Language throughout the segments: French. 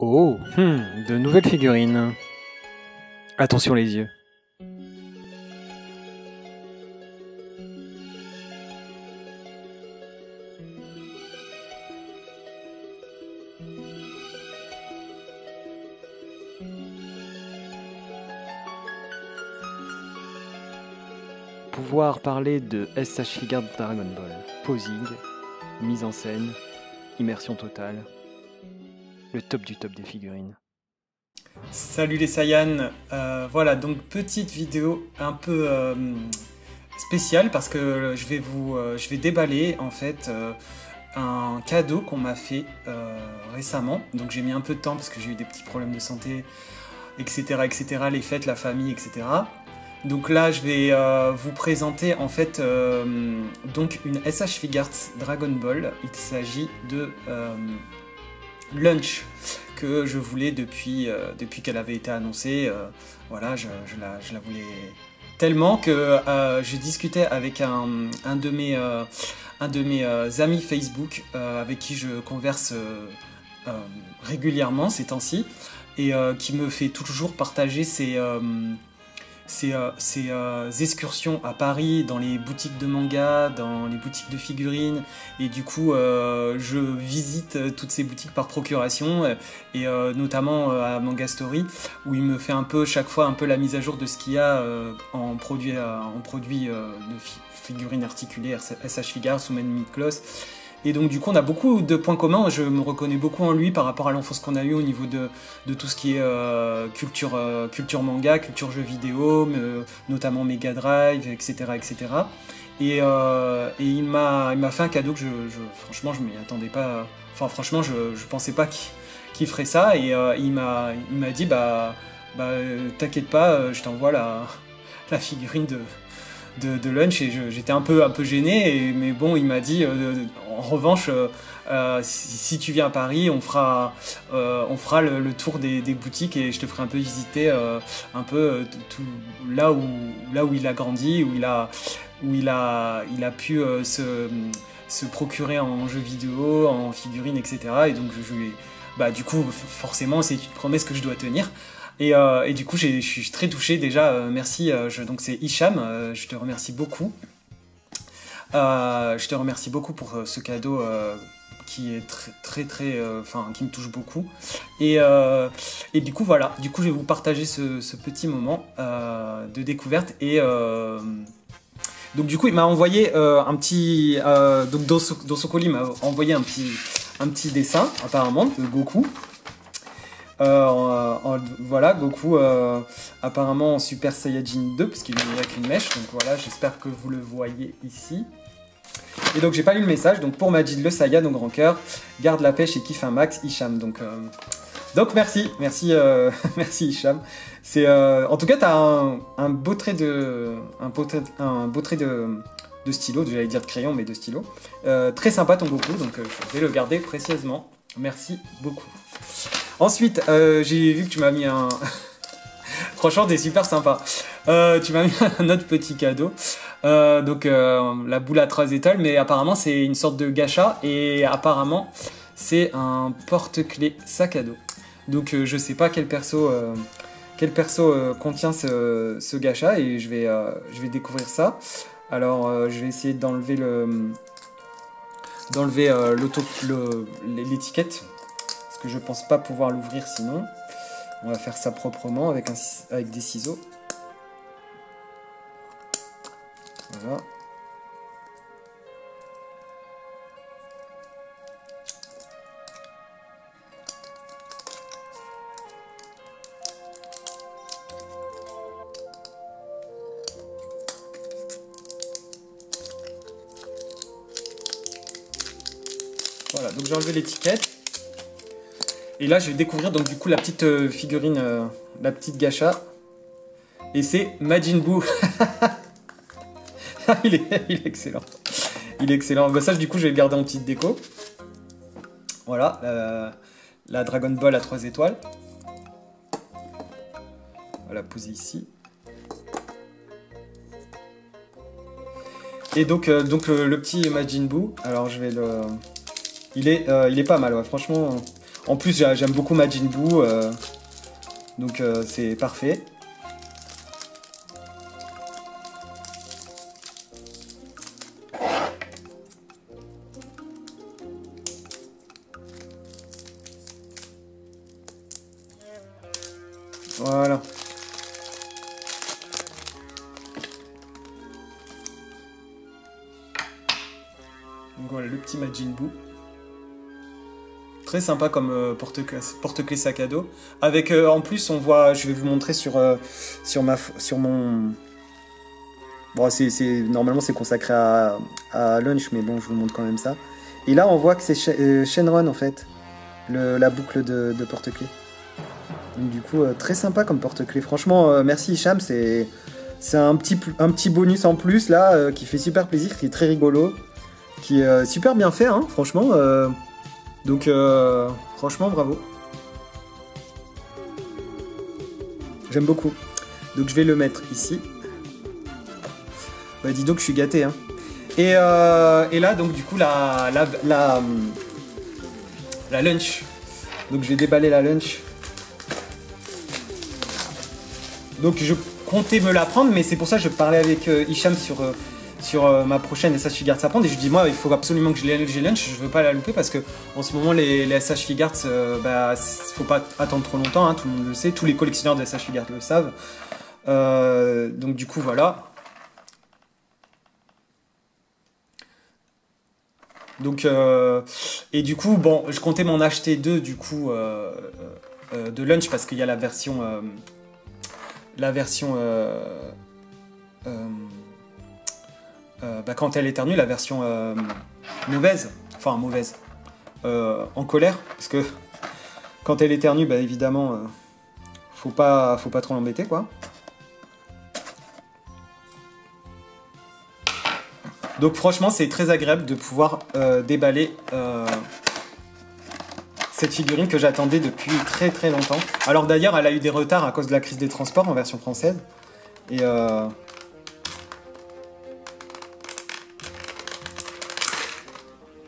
Oh, de nouvelles figurines. Attention les yeux. Pouvoir parler de SH Figure Dragon Ball. Posing, mise en scène, immersion totale. Le top du top des figurines. Salut les Saiyans, voilà donc petite vidéo un peu spéciale parce que je vais déballer en fait un cadeau qu'on m'a fait récemment. Donc j'ai mis un peu de temps parce que j'ai eu des petits problèmes de santé, etc., les fêtes, la famille, etc. Donc là je vais vous présenter en fait donc une SH Figures Dragon Ball. Il s'agit de Lunch que je voulais depuis qu'elle avait été annoncée. Voilà, je la voulais tellement que j'ai discuté avec un de mes amis Facebook avec qui je converse régulièrement ces temps-ci et qui me fait toujours partager ces excursions à Paris, dans les boutiques de manga, dans les boutiques de figurines, et du coup je visite toutes ces boutiques par procuration, et notamment à Manga Story, où il me fait un peu chaque fois un peu la mise à jour de ce qu'il y a en produits de figurines articulées, SH Figures ou Man Mid Cloth. Et donc du coup on a beaucoup de points communs, je me reconnais beaucoup en lui par rapport à l'enfance qu'on a eu au niveau de tout ce qui est culture manga, culture jeux vidéo, notamment Mega Drive, etc. Et il m'a fait un cadeau que franchement je m'y attendais pas, enfin franchement je pensais pas qu'il ferait ça, et il m'a dit t'inquiète pas, je t'envoie la figurine de Lunch, et j'étais un peu gêné, mais bon il m'a dit en revanche si tu viens à Paris on fera le tour des boutiques et je te ferai un peu visiter un peu tout là où il a grandi, où il a pu se procurer en jeux vidéo, en figurines, etc. Et donc du coup forcément c'est une promesse que je dois tenir. Et du coup, je suis très touché déjà. Merci. Donc c'est Hicham. Je te remercie beaucoup. Je te remercie beaucoup pour ce cadeau qui est très, qui me touche beaucoup. Et du coup, voilà. Du coup, je vais vous partager ce petit moment de découverte. Et donc du coup, il m'a envoyé un petit. Donc dans son colis, il m'a envoyé un petit dessin apparemment de Goku. Voilà, Goku apparemment en Super Saiyajin 2 parce qu'il n'y a qu'une mèche, donc voilà, j'espère que vous le voyez ici. Et donc j'ai pas lu le message, donc pour Majid le Saiyan au grand cœur, garde la pêche et kiffe un max, Hicham. Donc merci merci Hicham. C'est en tout cas t'as un beau trait de stylo, j'allais dire de crayon mais de stylo. Très sympa ton Goku, donc je vais le garder précieusement. Merci beaucoup. Ensuite, j'ai vu que tu m'as mis un... Franchement, t'es super sympa. Tu m'as mis un autre petit cadeau. La boule à 3 étoiles, mais apparemment, c'est une sorte de gacha. Et apparemment, c'est un porte-clés sac à dos. Donc, je sais pas quel perso contient ce gacha. Et je vais découvrir ça. Alors, je vais essayer d'enlever l'étiquette. Que je pense pas pouvoir l'ouvrir sinon. On va faire ça proprement avec des ciseaux. Voilà. Voilà, donc j'ai enlevé l'étiquette. Et là, je vais découvrir donc du coup la petite figurine, la petite gacha. Et c'est Majin Buu. il est excellent. Il est excellent. Bah, ça, du coup, je vais le garder en petite déco. Voilà, la Dragon Ball à 3 étoiles. Voilà, posée ici. Et donc le petit Majin Buu. Alors, je vais le... Il est pas mal, ouais, franchement... En plus, j'aime beaucoup Majin Buu, donc c'est parfait. Voilà. Donc voilà le petit Majin Buu. Très sympa comme porte-clés sac à dos. Avec en plus on voit, je vais vous montrer sur mon. Bon normalement c'est consacré à Lunch, mais bon je vous montre quand même ça. Et là on voit que c'est Shenron en fait, la boucle de porte-clés. Donc du coup très sympa comme porte-clés. Franchement merci Hicham, c'est un petit bonus en plus là qui fait super plaisir, qui est très rigolo, qui est super bien fait hein, franchement. Donc franchement bravo. J'aime beaucoup. Donc je vais le mettre ici. Bah dis donc je suis gâté hein. Et là donc du coup la lunch. Donc je vais déballer la lunch. Donc je comptais me la prendre, mais c'est pour ça que je parlais avec Hicham sur ma prochaine SH Figuarts à prendre. Et je lui dis moi il faut absolument que j'ai lunch, je veux pas la louper parce que en ce moment les SH Figuarts, faut pas attendre trop longtemps, hein, tout le monde le sait, tous les collectionneurs de SH Figuarts le savent. Donc du coup voilà. Donc et du coup bon je comptais m'en acheter deux du coup de lunch parce qu'il y a la version quand elle éternue, la version mauvaise, en colère, parce que quand elle éternue, bah évidemment, faut pas trop l'embêter, quoi. Donc franchement, c'est très agréable de pouvoir déballer cette figurine que j'attendais depuis très très longtemps. Alors d'ailleurs, elle a eu des retards à cause de la crise des transports en version française. Et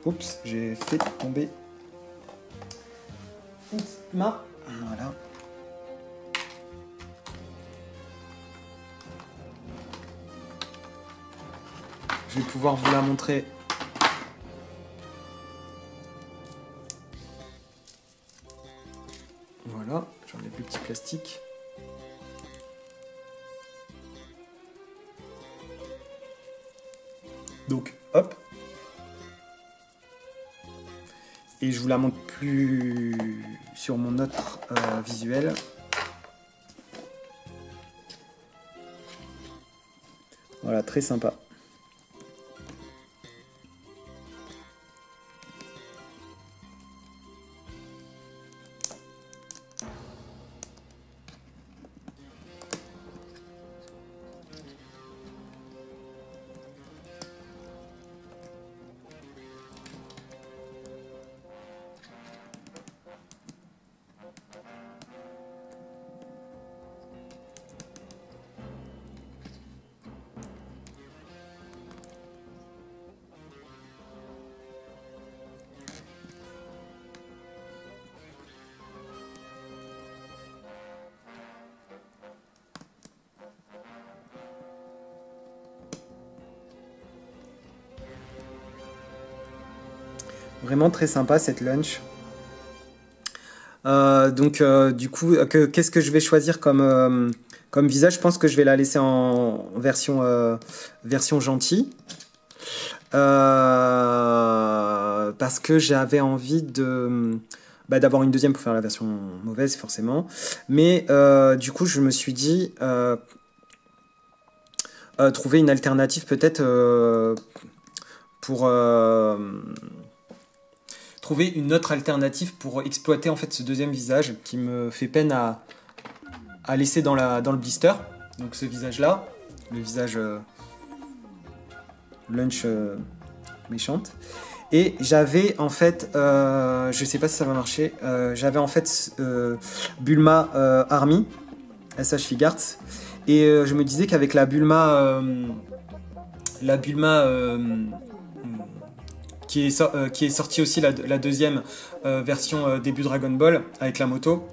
oups, j'ai fait tomber ma... Voilà. Je vais pouvoir vous la montrer. Voilà, j'enlève le petit plastique. Donc, hop. Et je vous la montre plus sur mon autre visuel. Voilà, très sympa. Vraiment très sympa cette lunch. Donc du coup, qu'est-ce que je vais choisir comme visage? Je pense que je vais la laisser en version gentille. Parce que j'avais envie d'avoir une deuxième pour faire la version mauvaise forcément. Mais du coup, je me suis dit trouver une alternative peut-être pour... trouver une autre alternative pour exploiter en fait ce deuxième visage qui me fait peine à laisser dans le blister. Donc ce visage là, le visage lunch méchante. Et j'avais en fait, je sais pas si ça va marcher, j'avais en fait Bulma Army, SH Figuarts. Et je me disais qu'avec la Bulma qui est sorti aussi la deuxième version début Dragon Ball avec la moto.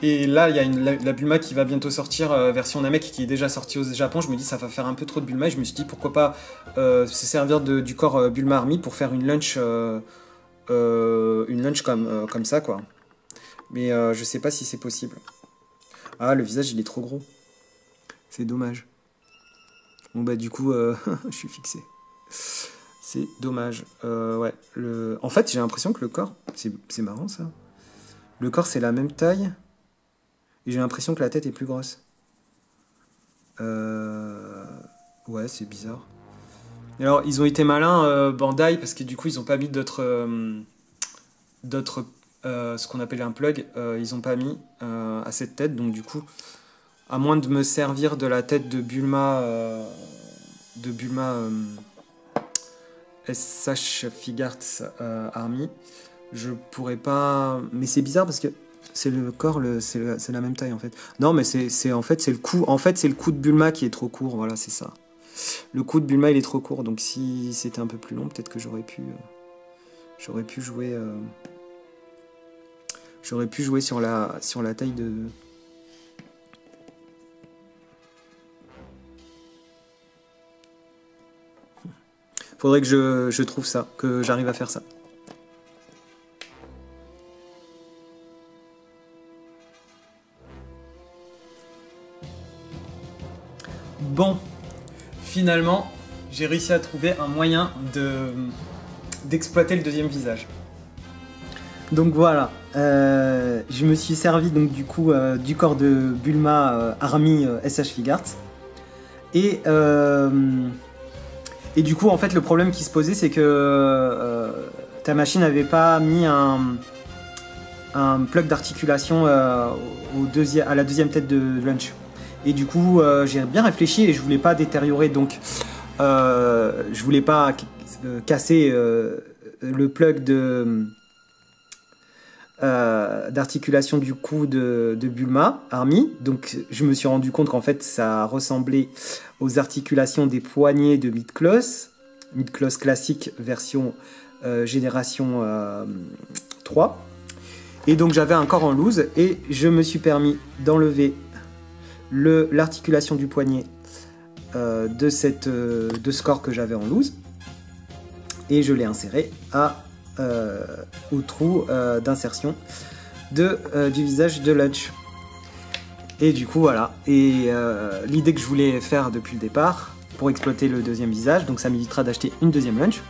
Et là, il y a la Bulma qui va bientôt sortir, version Namek, qui est déjà sortie au Japon. Je me dis, ça va faire un peu trop de Bulma. Et je me suis dit, pourquoi pas se servir du corps Bulma Army pour faire une lunch comme ça, quoi. Mais je sais pas si c'est possible. Ah, le visage, il est trop gros. C'est dommage. Bon, bah, du coup, je suis fixé. C'est dommage. Ouais. En fait, j'ai l'impression que le corps... C'est marrant, ça. Le corps, c'est la même taille. Et j'ai l'impression que la tête est plus grosse. Ouais, c'est bizarre. Et alors, ils ont été malins, Bandai, parce que du coup, ils n'ont pas mis d'autres... ce qu'on appelle un plug. Ils n'ont pas mis à cette tête. Donc, du coup, à moins de me servir de la tête de Bulma... SH Figuarts Army, je pourrais pas... Mais c'est bizarre parce que c'est le corps, c'est la même taille en fait. Non, mais en fait c'est le cou. En fait, c'est le cou de Bulma qui est trop court. Voilà, c'est ça. Le cou de Bulma, il est trop court. Donc si c'était un peu plus long, peut-être que j'aurais pu jouer. J'aurais pu jouer sur la taille de. Faudrait que je trouve ça, que j'arrive à faire ça. Bon, finalement, j'ai réussi à trouver un moyen d'exploiter le deuxième visage. Donc voilà, je me suis servi donc du coup du corps de Bulma Army SH Figuarts. Et du coup, en fait, le problème qui se posait, c'est que ta machine n'avait pas mis un plug d'articulation à la deuxième tête de Lunch. Et du coup, j'ai bien réfléchi et je voulais pas détériorer, donc je voulais pas casser le plug d'articulation du cou de Bulma Army. Donc je me suis rendu compte qu'en fait ça ressemblait aux articulations des poignets de Mid-Cloth classique version génération 3. Et donc j'avais un corps en loose et je me suis permis d'enlever l'articulation du poignet de ce corps que j'avais en loose et je l'ai inséré au trou d'insertion du visage de Lunch. Et du coup voilà, et l'idée que je voulais faire depuis le départ pour exploiter le deuxième visage, donc ça m'évitera d'acheter une deuxième Lunch.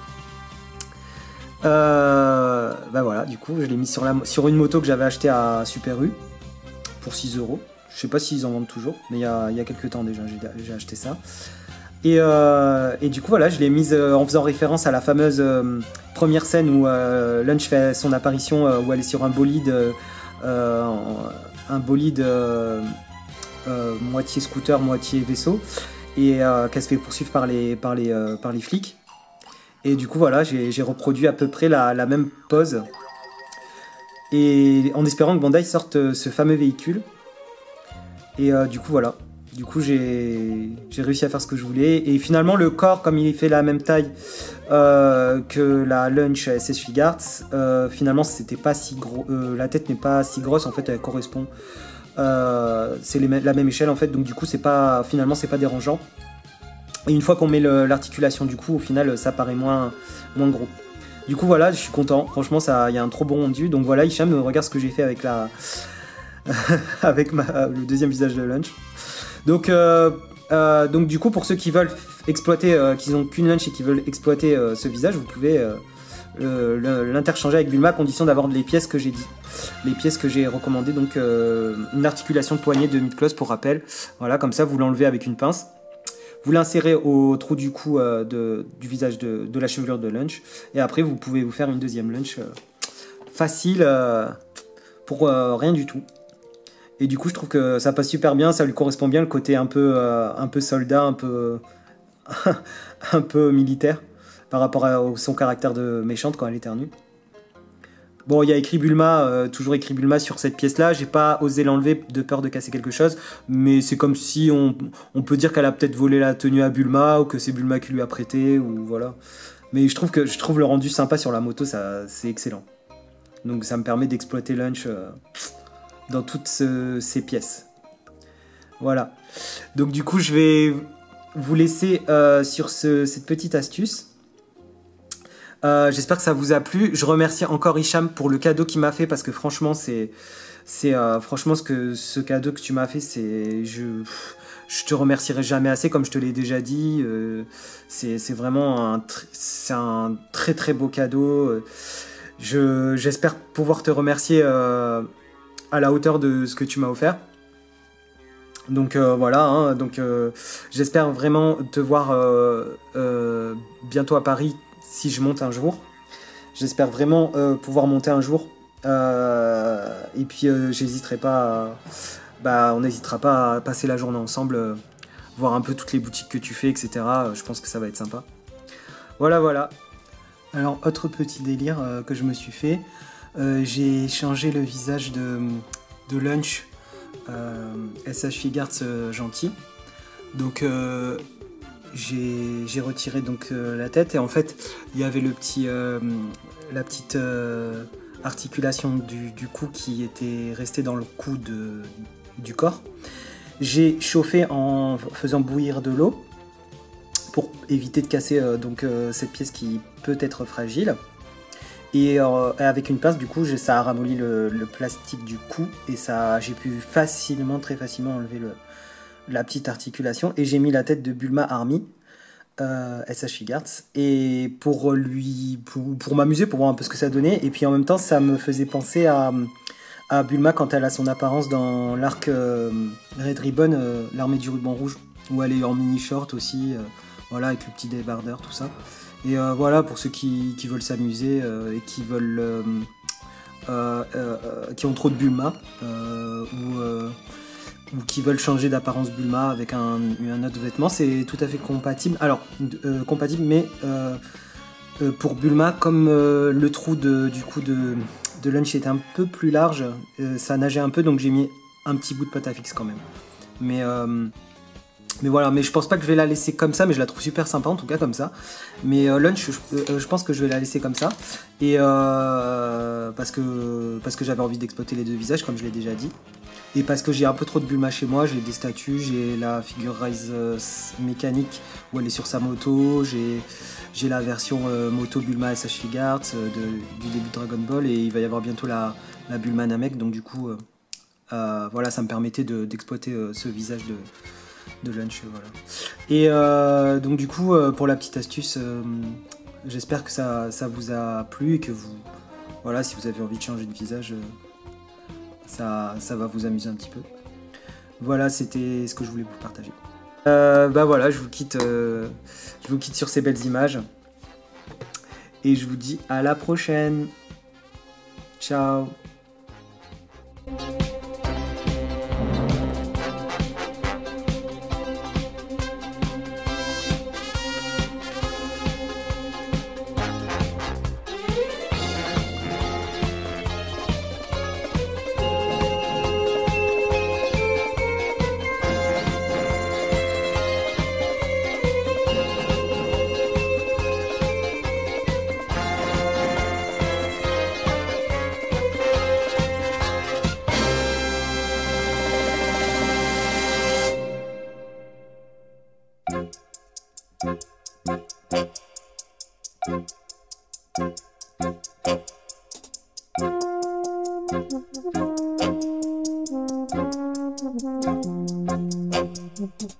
Bah voilà, du coup je l'ai mis sur une moto que j'avais achetée à Super U pour 6 €. Je sais pas s'ils en vendent toujours, mais il y a quelques temps déjà j'ai acheté ça. Et du coup voilà, je l'ai mise en faisant référence à la fameuse première scène où Lunch fait son apparition, où elle est sur un bolide, moitié scooter, moitié vaisseau, et qu'elle se fait poursuivre par les flics. Et du coup voilà, j'ai reproduit à peu près la même pose, et en espérant que Bandai sorte ce fameux véhicule. Et du coup voilà. Du coup, j'ai réussi à faire ce que je voulais. Et finalement, le corps, comme il fait la même taille que la Lunch SH Figuarts, finalement, c'était pas si gros. La tête n'est pas si grosse. En fait, elle correspond. C'est la même échelle, en fait. Donc, du coup, finalement, c'est pas dérangeant. Et une fois qu'on met l'articulation du cou, au final, ça paraît moins gros. Du coup, voilà, je suis content. Franchement, il y a un trop bon rendu. Donc, voilà, Hicham, regarde ce que j'ai fait avec le deuxième visage de Lunch. Donc du coup, pour ceux qui veulent exploiter, qui n'ont qu'une Lunch et qui veulent exploiter ce visage, vous pouvez l'interchanger avec Bulma à condition d'avoir les pièces que j'ai dit, les pièces que j'ai recommandées. Donc une articulation de poignet de Mid-Cloth pour rappel. Voilà, comme ça vous l'enlevez avec une pince, vous l'insérez au trou du cou du visage de la chevelure de Lunch, et après vous pouvez vous faire une deuxième Lunch facile pour rien du tout. Et du coup, je trouve que ça passe super bien, ça lui correspond bien, le côté un peu soldat, un peu militaire, par rapport à son caractère de méchante quand elle éternue. Bon, il y a écrit Bulma, toujours écrit Bulma sur cette pièce-là. J'ai pas osé l'enlever de peur de casser quelque chose, mais c'est comme si on peut dire qu'elle a peut-être volé la tenue à Bulma, ou que c'est Bulma qui lui a prêté, ou voilà. Mais je trouve le rendu sympa sur la moto, c'est excellent. Donc ça me permet d'exploiter Lunch dans toutes ces pièces. Voilà. Donc du coup, je vais vous laisser sur cette petite astuce. J'espère que ça vous a plu. Je remercie encore Hicham pour le cadeau qu'il m'a fait parce que franchement, franchement ce cadeau que tu m'as fait, je te remercierai jamais assez, comme je te l'ai déjà dit. C'est vraiment un très très beau cadeau. J'espère pouvoir te remercier à la hauteur de ce que tu m'as offert. Donc voilà, hein, j'espère vraiment te voir bientôt à Paris si je monte un jour. J'espère vraiment pouvoir monter un jour. Et puis j'hésiterai pas on n'hésitera pas à passer la journée ensemble, voir un peu toutes les boutiques que tu fais, etc. Je pense que ça va être sympa. Voilà. Alors, autre petit délire que je me suis fait, j'ai changé le visage de Lunch SH Figuarts gentil. Donc j'ai retiré donc la tête, et en fait il y avait la petite articulation du cou qui était restée dans le cou du corps. J'ai chauffé en faisant bouillir de l'eau pour éviter de casser cette pièce qui peut être fragile. Et avec une pince, du coup, ça a ramolli le plastique du cou, et j'ai pu très facilement enlever la petite articulation. Et j'ai mis la tête de Bulma Army, SH Figuarts, et pour m'amuser, pour voir un peu ce que ça donnait. Et puis en même temps, ça me faisait penser à Bulma quand elle a son apparence dans l'arc Red Ribbon, l'armée du ruban rouge, où elle est en mini short aussi, voilà, avec le petit débardeur, tout ça. Et voilà, pour ceux qui veulent s'amuser et qui ont trop de Bulma, ou qui veulent changer d'apparence Bulma avec un autre vêtement, c'est tout à fait compatible. Alors, compatible, mais pour Bulma, comme le trou du coup de Lunch était un peu plus large, ça nageait un peu, donc j'ai mis un petit bout de pâte à fixe quand même. Mais voilà, mais je pense pas que je vais la laisser comme ça, mais je la trouve super sympa en tout cas comme ça. Mais Lunch, je pense que je vais la laisser comme ça, et parce que j'avais envie d'exploiter les deux visages, comme je l'ai déjà dit, et parce que j'ai un peu trop de Bulma chez moi. J'ai des statues, j'ai la figure Rise mécanique où elle est sur sa moto, j'ai la version moto Bulma SH Figuarts du début de Dragon Ball, et il va y avoir bientôt la Bulma Namek, donc du coup voilà, ça me permettait d'exploiter ce visage de Lunch, voilà. Et donc du coup, pour la petite astuce, j'espère que ça vous a plu, et que voilà, si vous avez envie de changer de visage, ça va vous amuser un petit peu. Voilà, c'était ce que je voulais vous partager. Voilà, je vous quitte sur ces belles images, et je vous dis à la prochaine. Ciao.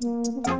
Thank you.